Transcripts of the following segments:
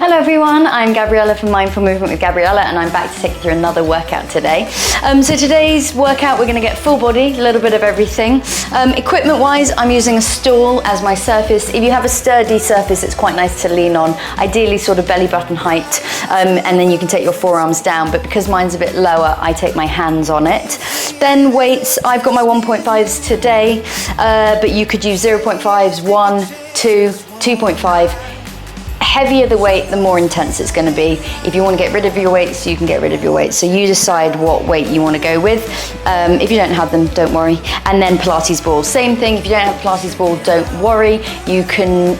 Hello everyone, I'm Gabriella from Mindful Movement with Gabriella, and I'm back to take you through another workout today. So today's workout, we're going to get full body, a little bit of everything. Equipment wise, I'm using a stool as my surface. If you have a sturdy surface, it's quite nice to lean on, ideally sort of belly button height, and then you can take your forearms down, but because mine's a bit lower, I take my hands on it. Then weights, I've got my 1.5s today, but you could use 0.5s, 1, 2, 2.5. Heavier the weight, the more intense it's going to be. If you want to get rid of your weights, you can get rid of your weights. So you decide what weight you want to go with. If you don't have them, don't worry. And then Pilates ball, same thing. If you don't have a Pilates ball, don't worry. You can,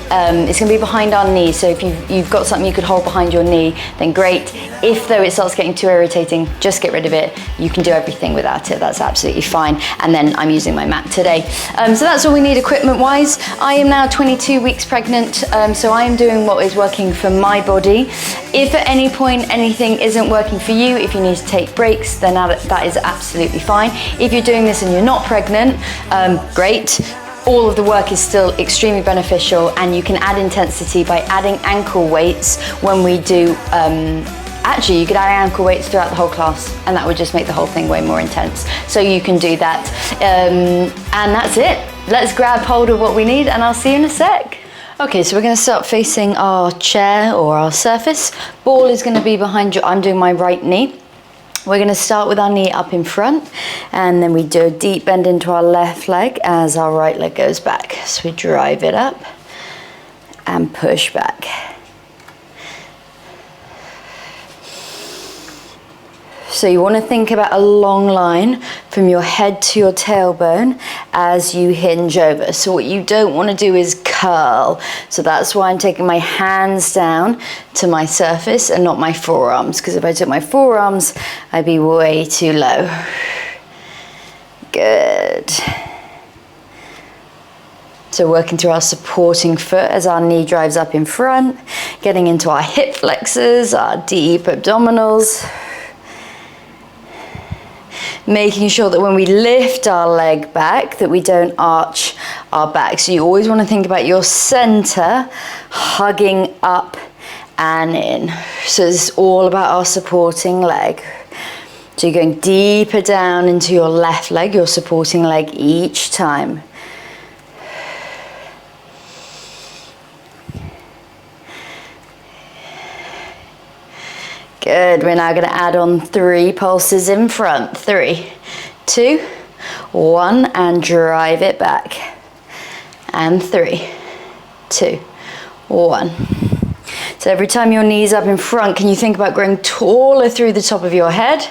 it's going to be behind our knee. So if you've got something you could hold behind your knee, then great. If though it starts getting too irritating, just get rid of it. You can do everything without it. That's absolutely fine. And then I'm using my mat today. So that's all we need equipment wise. I am now 22 weeks pregnant. So I am doing what is working for my body. If at any point anything isn't working for you, if you need to take breaks, then that is absolutely fine. If you're doing this and you're not pregnant, great. All of the work is still extremely beneficial, and you can add intensity by adding ankle weights when we do actually, you could add ankle weights throughout the whole class, and that would just make the whole thing way more intense. So you can do that. And that's it. Let's grab hold of what we need, and I'll see you in a sec. Okay, so we're going to start facing our chair or our surface. Ball is going to be behind you. I'm doing my right knee. We're going to start with our knee up in front, and then we do a deep bend into our left leg as our right leg goes back. So we drive it up and push back. So you want to think about a long line from your head to your tailbone as you hinge over. So what you don't want to do is curl. So that's why I'm taking my hands down to my surface and not my forearms, because if I took my forearms, I'd be way too low. Good. So working through our supporting foot as our knee drives up in front, getting into our hip flexors, our deep abdominals. Making sure that when we lift our leg back, that we don't arch our back. So you always want to think about your center hugging up and in. So it's all about our supporting leg. So you're going deeper down into your left leg, your supporting leg each time. Good, we're now going to add on 3 pulses in front. 3, 2, 1, and drive it back. And 3, 2, 1. So every time your knee's up in front, can you think about growing taller through the top of your head?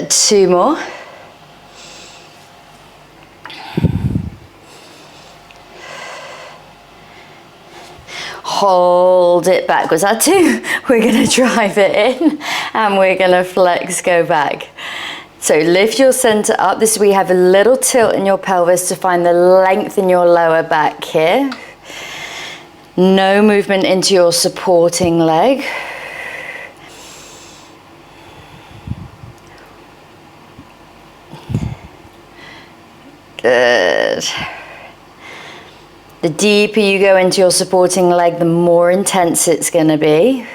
Two more. Hold it back. Was that 2? We're going to drive it in and we're going to flex, go back. So lift your center up. This is where you have a little tilt in your pelvis to find the length in your lower back here. No movement into your supporting leg. Good. The deeper you go into your supporting leg, the more intense it's going to be.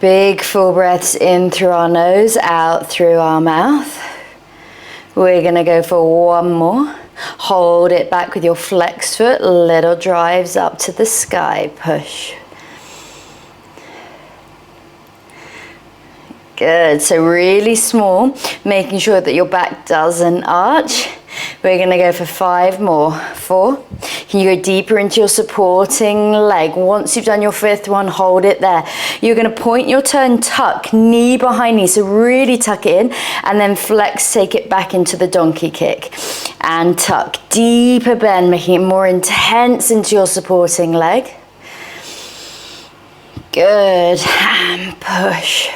Big full breaths in through our nose, out through our mouth. We're going to go for one more. Hold it back with your flexed foot, little drives up to the sky, push. Good, so really small, making sure that your back doesn't arch. We're going to go for 5 more. 4. Can you go deeper into your supporting leg? Once you've done your 5th one, hold it there. You're going to point your turn, tuck, knee behind knee. So really tuck it in, and then flex, take it back into the donkey kick. And tuck, deeper bend, making it more intense into your supporting leg. Good, and push.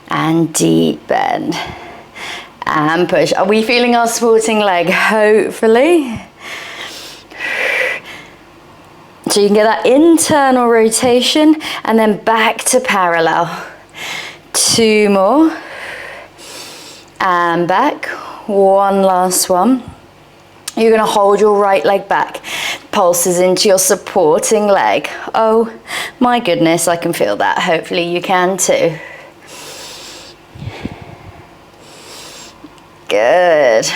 And deep bend. and push. Are we feeling our supporting leg? Hopefully. So you can get that internal rotation and then back to parallel. 2 more. And back. 1 last one. You're going to hold your right leg back. Pulses into your supporting leg. Oh my goodness, I can feel that. Hopefully you can too. Good.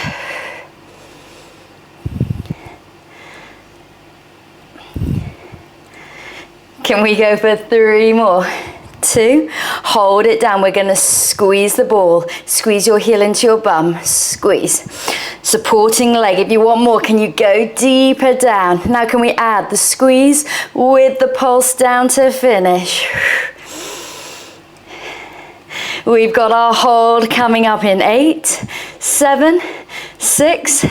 Can we go for 3 more? 2. Hold it down. We're going to squeeze the ball. Squeeze your heel into your bum. Squeeze. Supporting leg. If you want more, can you go deeper down? Now can we add the squeeze with the pulse down to finish? We've got our hold coming up in 8, 7, 6,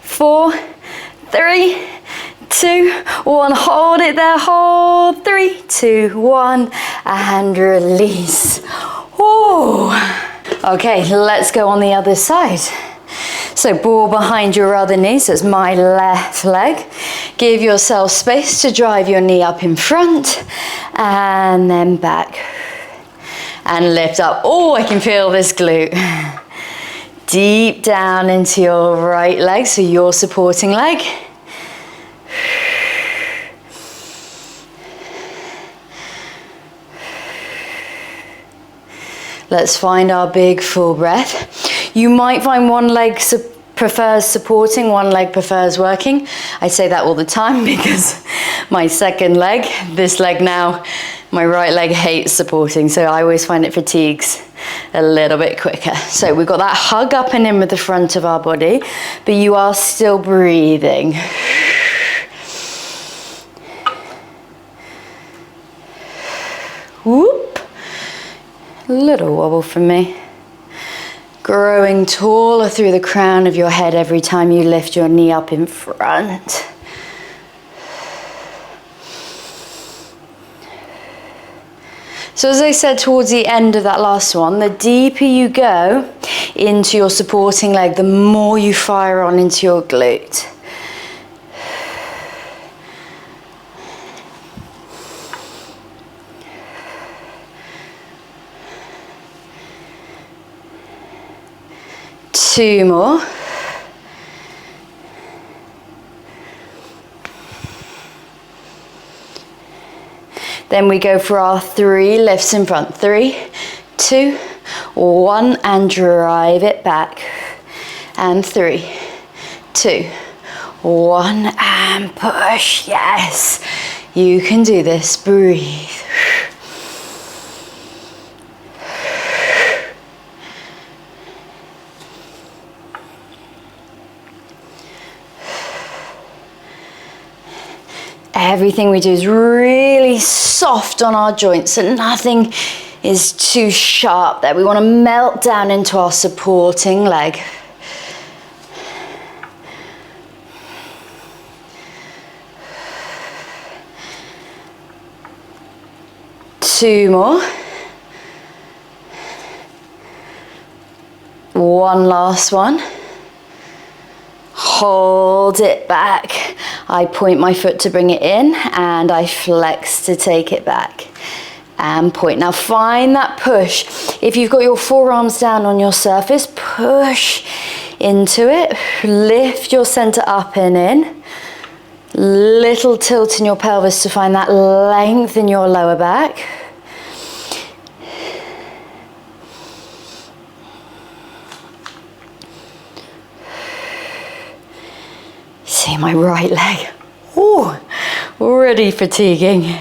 4, 3, 2, 1. Hold it there. Hold. 3, 2, 1. And release. Woo. Okay, let's go on the other side. So ball behind your other knee. So it's my left leg. Give yourself space to drive your knee up in front. And then back. And lift up. Oh, I can feel this glute. Deep down into your right leg. So your supporting leg. Let's find our big full breath. You might find one leg prefers supporting, one leg prefers working. I say that all the time because my second leg, this leg now, my right leg hates supporting. So I always find it fatigues a little bit quicker. So we've got that hug up and in with the front of our body, but you are still breathing. Whoop. A little wobble for me. Growing taller through the crown of your head every time you lift your knee up in front. So as I said towards the end of that last one, the deeper you go into your supporting leg, the more you fire on into your glute. Two more. Then we go for our 3 lifts in front. 3, 2, 1, and drive it back. And 3, 2, 1, and push. Yes, you can do this. Breathe. Everything we do is really soft on our joints, so nothing is too sharp there. We want to melt down into our supporting leg. Two more. One last one. Hold it back. I point my foot to bring it in and I flex to take it back. And point. Now find that push. If you've got your forearms down on your surface, push into it. Lift your center up and in. Little tilt in your pelvis to find that length in your lower back. See my right leg. Ooh, already fatiguing.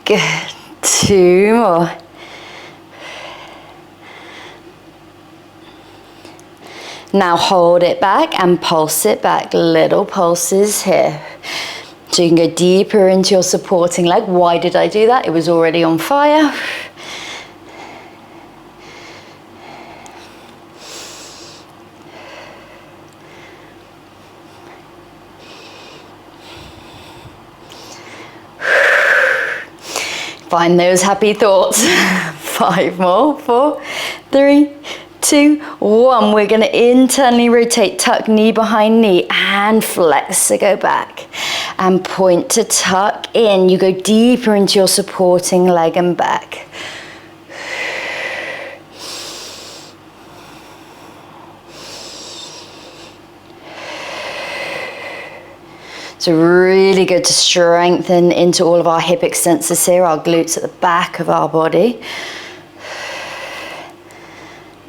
Good. Two more. Now hold it back and pulse it back. Little pulses here. So So you can go deeper into your supporting leg. Why did I do that? It was already on fire. Find those happy thoughts. 5 more, 4, 3, 2, 1. We're going to internally rotate, tuck knee behind knee and flex. So go back and point to tuck in. You go deeper into your supporting leg and back. So really good to strengthen into all of our hip extensors here, our glutes at the back of our body.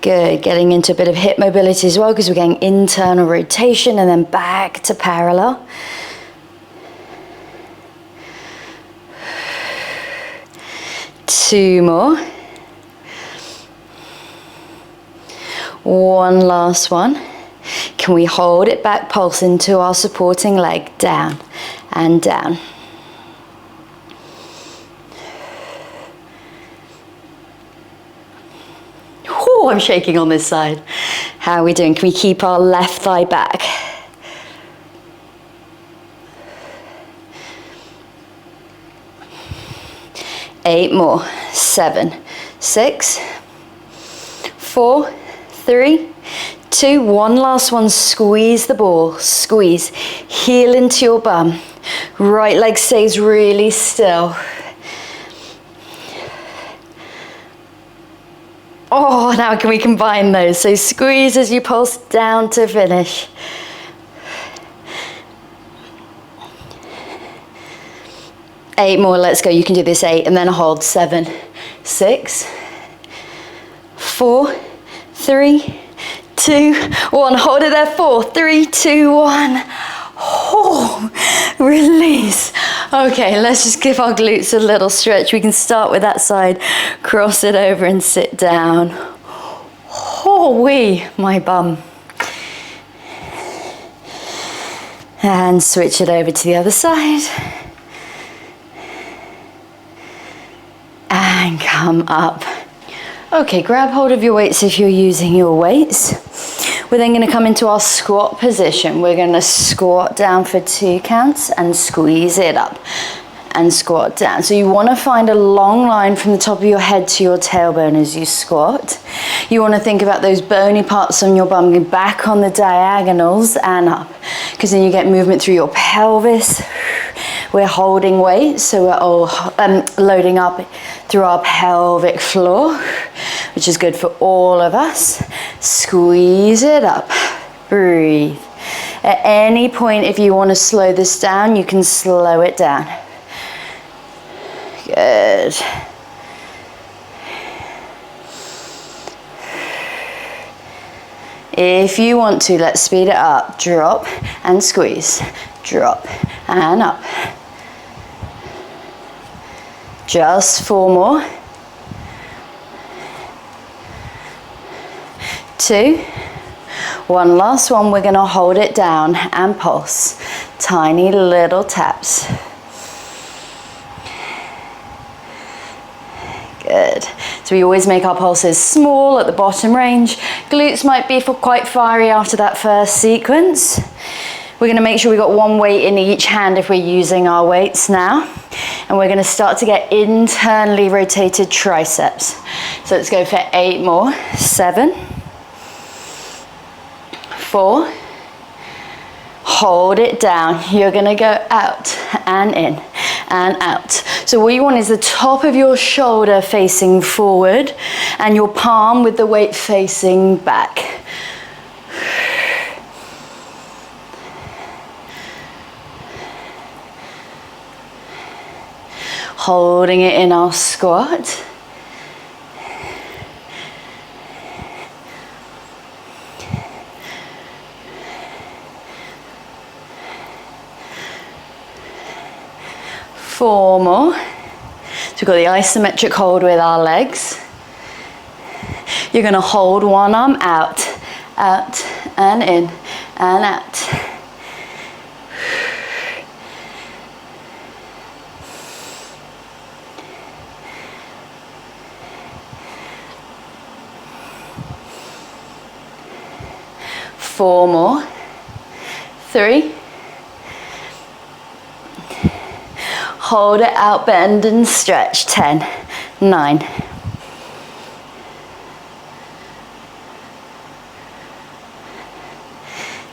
Good, getting into a bit of hip mobility as well because we're getting internal rotation and then back to parallel. Two more. One last one. Can we hold it back, pulse into our supporting leg, down and down. Oh, I'm shaking on this side. How are we doing? Can we keep our left thigh back? Eight more. 7, 6, 4, 3, 2, one last one. Squeeze the ball, squeeze, heel into your bum. Right leg stays really still. Oh, now can we combine those? So squeeze as you pulse down to finish. Eight more, let's go. You can do this 8 and then hold. 7, 6, 4, 3, 2, 1. Hold it there. 4, 3, 2, 1. Oh, release. Okay, let's just give our glutes a little stretch. We can start with that side, cross it over and sit down. Oh, my bum. And switch it over to the other side. And come up. Okay, grab hold of your weights if you're using your weights. We're then going to come into our squat position. We're going to squat down for 2 counts and squeeze it up and squat down. So you want to find a long line from the top of your head to your tailbone as you squat. You want to think about those bony parts on your bum going back on the diagonals and up, because then you get movement through your pelvis. We're holding weight, so we're all loading up through our pelvic floor, which is good for all of us. Squeeze it up, breathe. At any point, if you want to slow this down, you can slow it down. Good. If you want to, let's speed it up. Drop and squeeze, drop and up. Just 4 more. 2. One last one. We're going to hold it down and pulse. Tiny little taps. Good. So we always make our pulses small at the bottom range. Glutes might be quite fiery after that first sequence. We're going to make sure we got one weight in each hand if we're using our weights now. And we're going to start to get internally rotated triceps. So let's go for 8 more. 7, 4, hold it down. You're going to go out and in and out. So what you want is the top of your shoulder facing forward and your palm with the weight facing back. Holding it in our squat. Four more. So we've got the isometric hold with our legs. You're going to hold one arm out, out and in and out. 4 more. 3. Hold it out, bend and stretch. 10, 9.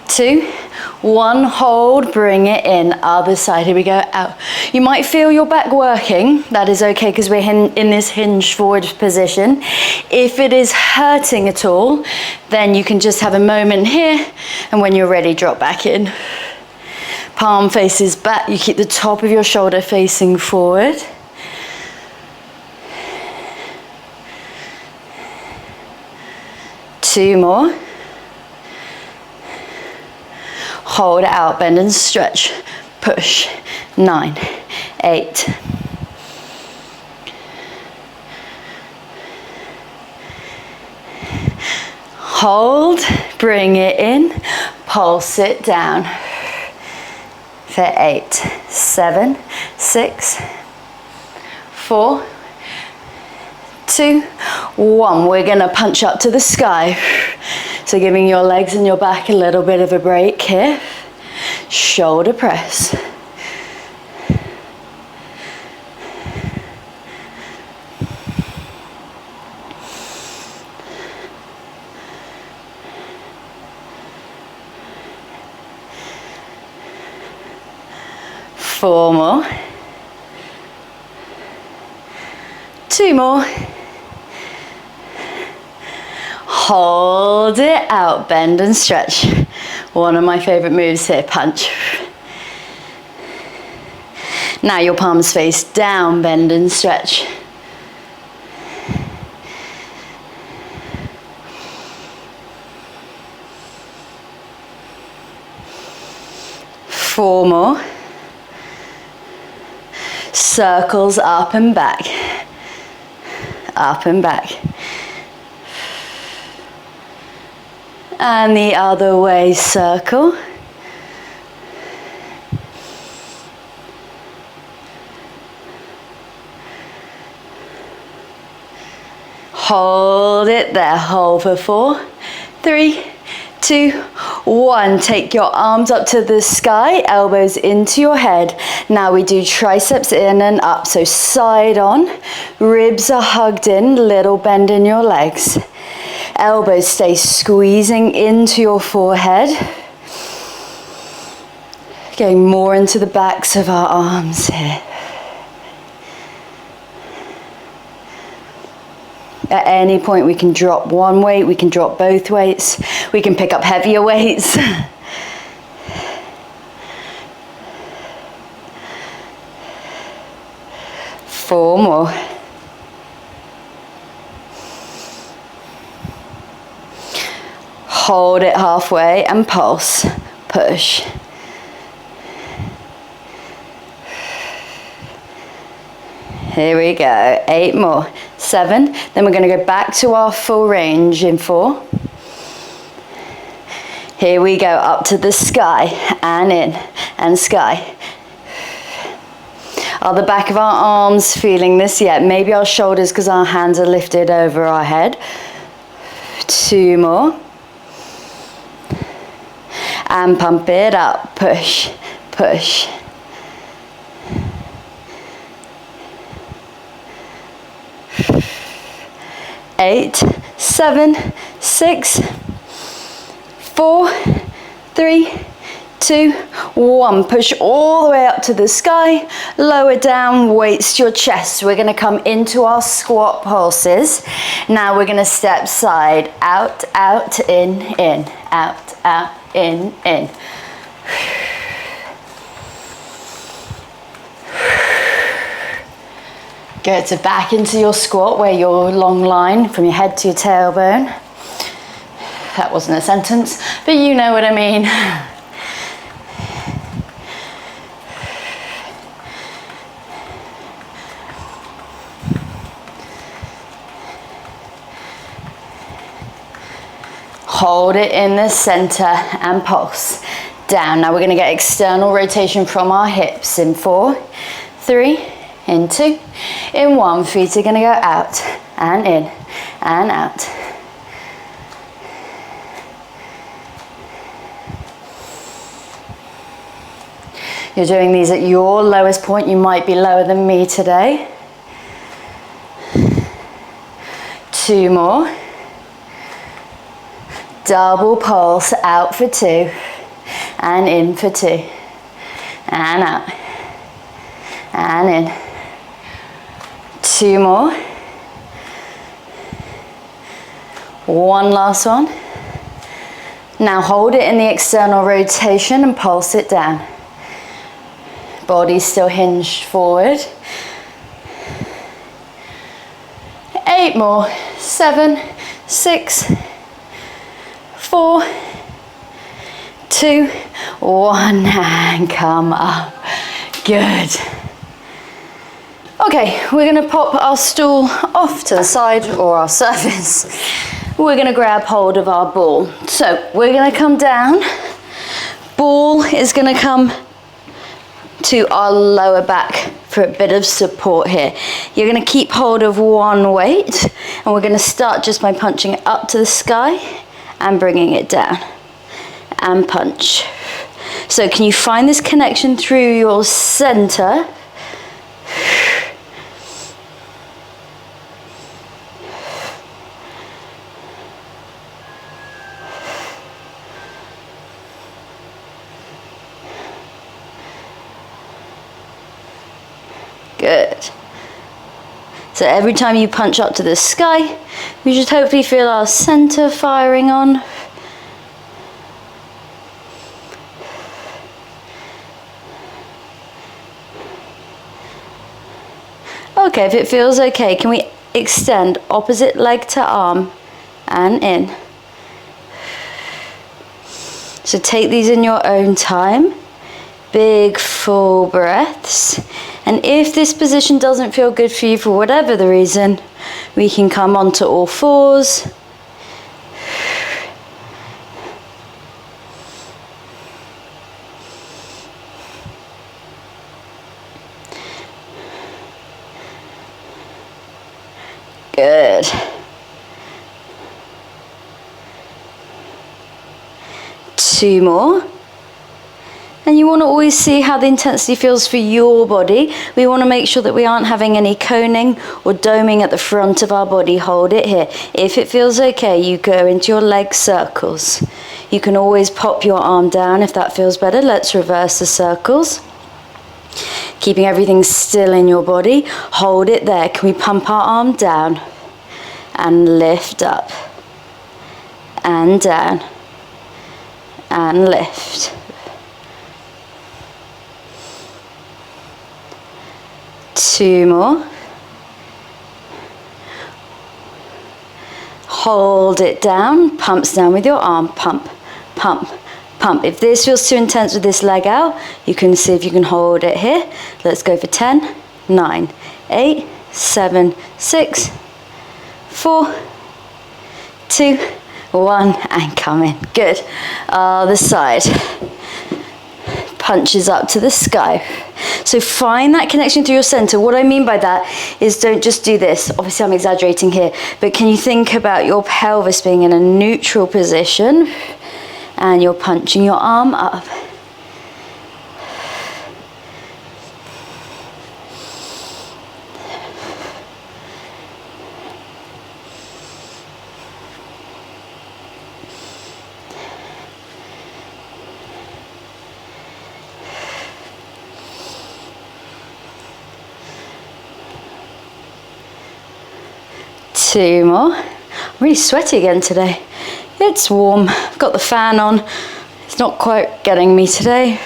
2, 1, hold, bring it in, other side, here we go, out. You might feel your back working, that is okay because we're in this hinge forward position. If it is hurting at all, then you can just have a moment here, and when you're ready, drop back in. Palm faces back, you keep the top of your shoulder facing forward. Two more. Hold it out, bend and stretch, push. 9, 8. Hold, bring it in, pulse it down. For 8, 7, 6, 4, 2, 1. We're gonna punch up to the sky. So giving your legs and your back a little bit of a break here. Shoulder press. Four more. 2 more. Hold it out, bend and stretch. One of my favorite moves here, punch. Now your palms face down, bend and stretch. Four more. Circles up and back. Up and back. And the other way, circle. Hold it there, hold for 4, 3, 2, 1. Take your arms up to the sky, elbows into your head. Now we do triceps in and up, so side on. Ribs are hugged in, little bend in your legs. Elbows stay squeezing into your forehead. Going more into the backs of our arms here. At any point we can drop one weight, we can drop both weights, we can pick up heavier weights. Four more. Hold it halfway and pulse, push. Here we go, 8 more, 7. Then we're going to go back to our full range in 4. Here we go, up to the sky and in and sky. Are the back of our arms feeling this yet? Maybe our shoulders because our hands are lifted over our head. 2 more. And pump it up, push, push. 8, 7, 6, 4, 3, 2, 1. Push all the way up to the sky, lower down, weights to your chest. We're gonna come into our squat pulses. Now we're gonna step side, out, out, in, out, out, in. Good, so back into your squat where your long line from your head to your tailbone. That wasn't a sentence, but you know what I mean. Hold it in the center and pulse down. Now we're going to get external rotation from our hips in 4, 3, in 2, in 1. Feet are going to go out and in and out. You're doing these at your lowest point. You might be lower than me today. 2 more. Double pulse, out for 2, and in for 2, and out, and in. 2 more. 1 last one. Now hold it in the external rotation and pulse it down. Body still hinged forward. 8 more. 7, 6, 4, 2, 1, and come up. Good. Okay, we're gonna pop our stool off to the side, or our surface. We're gonna grab hold of our ball. So we're gonna come down. Ball is gonna come to our lower back for a bit of support here. You're gonna keep hold of one weight, and we're gonna start just by punching it up to the sky and bringing it down, and punch. So can you find this connection through your center? Good. So every time you punch up to the sky, we should hopefully feel our center firing on. Okay, if it feels okay, can we extend opposite leg to arm and in? So take these in your own time. Big full breaths. And if this position doesn't feel good for you for whatever the reason, we can come onto all fours. Good. Two more. And you want to always see how the intensity feels for your body. We want to make sure that we aren't having any coning or doming at the front of our body. Hold it here. If it feels okay, you go into your leg circles. You can always pop your arm down if that feels better. Let's reverse the circles. Keeping everything still in your body. Hold it there. Can we pump our arm down and lift up and down and lift. Two more. Hold it down, pumps down with your arm, pump, pump, pump. If this feels too intense with this leg out, you can see if you can hold it here. Let's go for 10, 9, 8, 7, 6, 4, 2, 1, and come in. Good. Other side. Punches up to the sky. So find that connection through your center. What I mean by that is don't just do this. Obviously I'm exaggerating here, but can you think about your pelvis being in a neutral position and you're punching your arm up. Two more. I'm really sweaty again today. It's warm. I've got the fan on. It's not quite getting me today.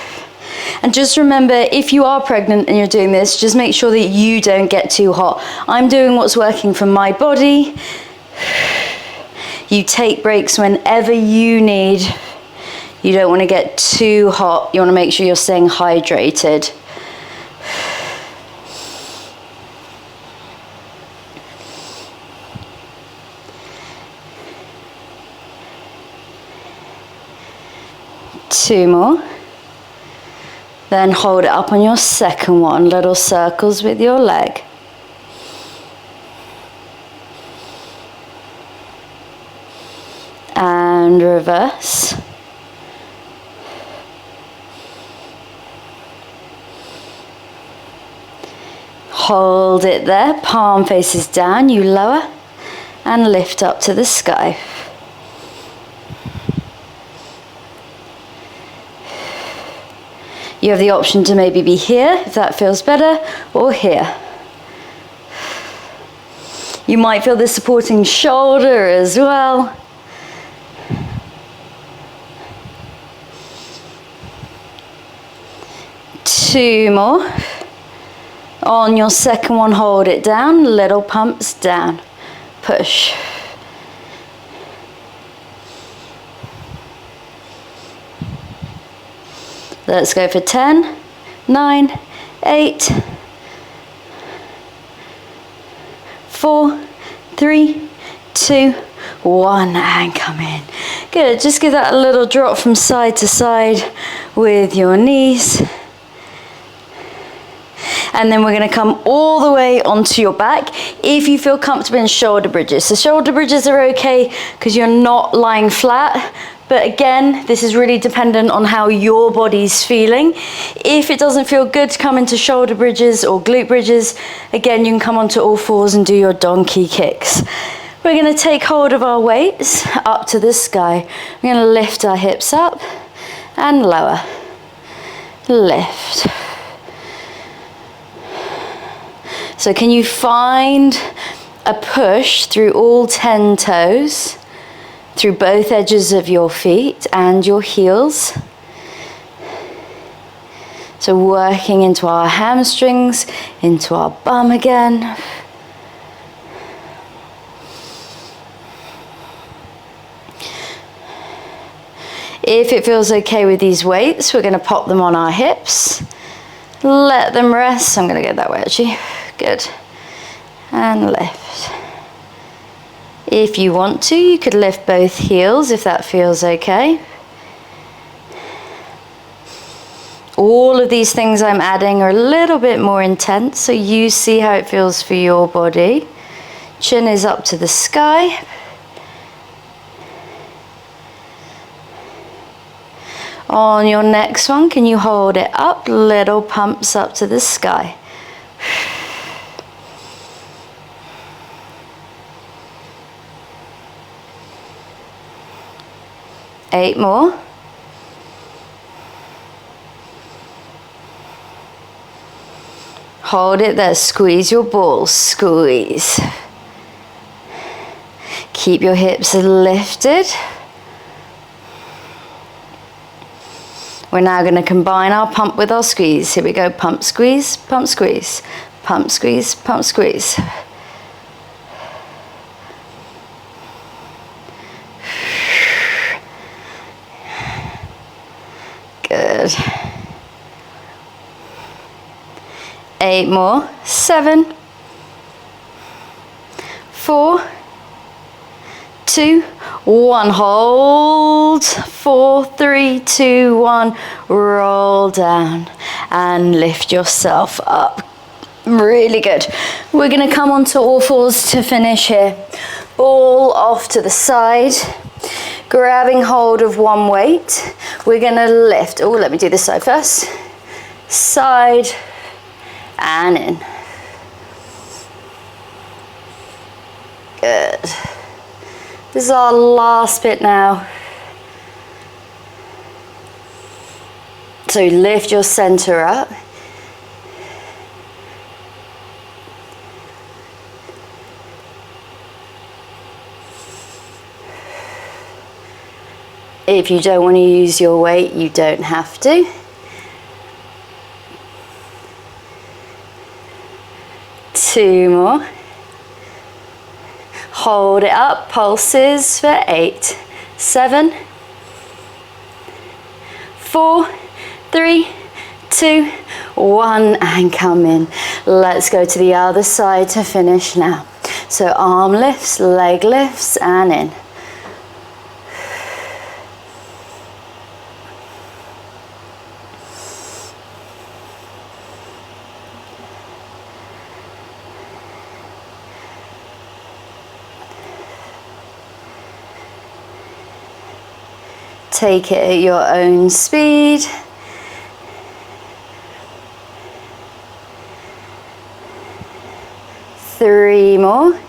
And just remember, if you are pregnant and you're doing this, just make sure that you don't get too hot. I'm doing what's working for my body. You take breaks whenever you need. You don't want to get too hot. You want to make sure you're staying hydrated. Two more. Then hold it up on your second one, little circles with your leg. And reverse. Hold it there, palm faces down, you lower and lift up to the sky. You have the option to maybe be here, if that feels better, or here. You might feel the supporting shoulder as well. Two more. On your second one, hold it down, little pumps down. Push. Let's go for 10, 9, 8, 4, 3, 2, 1, and come in. Good, just give that a little drop from side to side with your knees. And then we're going to come all the way onto your back if you feel comfortable in shoulder bridges. So shoulder bridges are okay because you're not lying flat. But again, this is really dependent on how your body's feeling. If it doesn't feel good to come into shoulder bridges or glute bridges, again, you can come onto all fours and do your donkey kicks. We're going to take hold of our weights up to the sky. We're going to lift our hips up and lower. Lift. So can you find a push through all 10 toes, through both edges of your feet and your heels? So working into our hamstrings, into our bum again. If it feels okay with these weights, we're going to pop them on our hips. Let them rest. I'm going to go that way actually. Good. And lift. If you want to, you could lift both heels if that feels okay. All of these things I'm adding are a little bit more intense, so you see how it feels for your body. Chin is up to the sky. On your next one, can you hold it up? Little pumps up to the sky. 8 more. Hold it there, squeeze your balls, squeeze. Keep your hips lifted. We're now going to combine our pump with our squeeze. Here we go, pump, squeeze, pump, squeeze, pump, squeeze, pump, squeeze. Good. 8 more. 7, 4, 2, 1. Hold. 4, 3, 2, 1. Roll down and lift yourself up. Really good. We're going to come onto all fours to finish here. Ball off to the side. Grabbing hold of one weight. We're going to lift. Oh, let me do this side first. Side and in. Good. This is our last bit now. So lift your center up. If you don't want to use your weight, you don't have to. Two more. Hold it up, pulses for 8, 7, 4, 3, 2, 1, and come in. Let's go to the other side to finish now. So arm lifts, leg lifts, and in. Take it at your own speed. 3 more.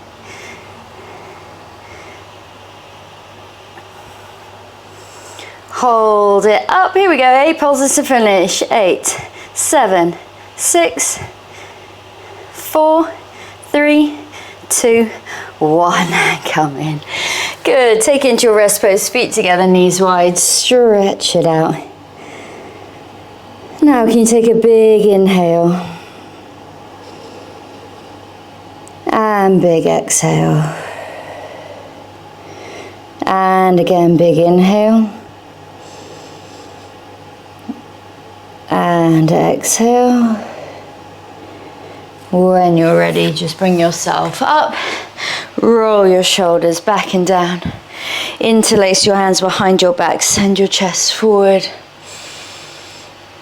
Hold it up. Here we go. 8 pulses to finish. 8, 7, 6, 4, 3, 2, 1. Come in. Good. Take it into your rest pose. Feet together, knees wide. Stretch it out. Now can you take a big inhale and big exhale. And again, big inhale. And exhale. When you're ready, just bring yourself up. Roll your shoulders back and down. Interlace your hands behind your back. Send your chest forward.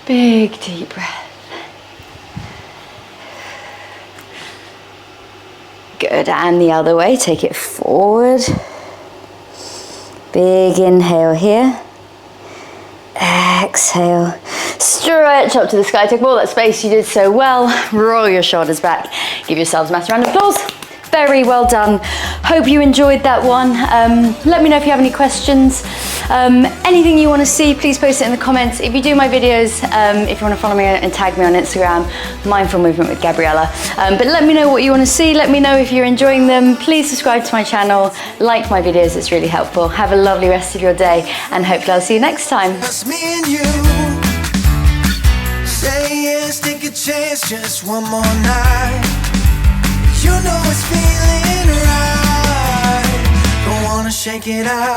Big deep breath. Good, and the other way. Take it forward. Big inhale here. Exhale. Stretch up to the sky. Take all that space. You did so well. Roll your shoulders back. Give yourselves a massive round of applause. Very well done. Hope you enjoyed that one. Let me know if you have any questions. Anything you want to see, please post it in the comments. If you do my videos, if you want to follow me and tag me on Instagram, Mindful Movement with Gabriella. But let me know what you want to see. Let me know if you're enjoying them. Please subscribe to my channel. Like my videos, it's really helpful. Have a lovely rest of your day, and hopefully I'll see you next time. Just me and you. Say yes, take a chance, just one more night. You know it's feeling right. Don't wanna shake it out.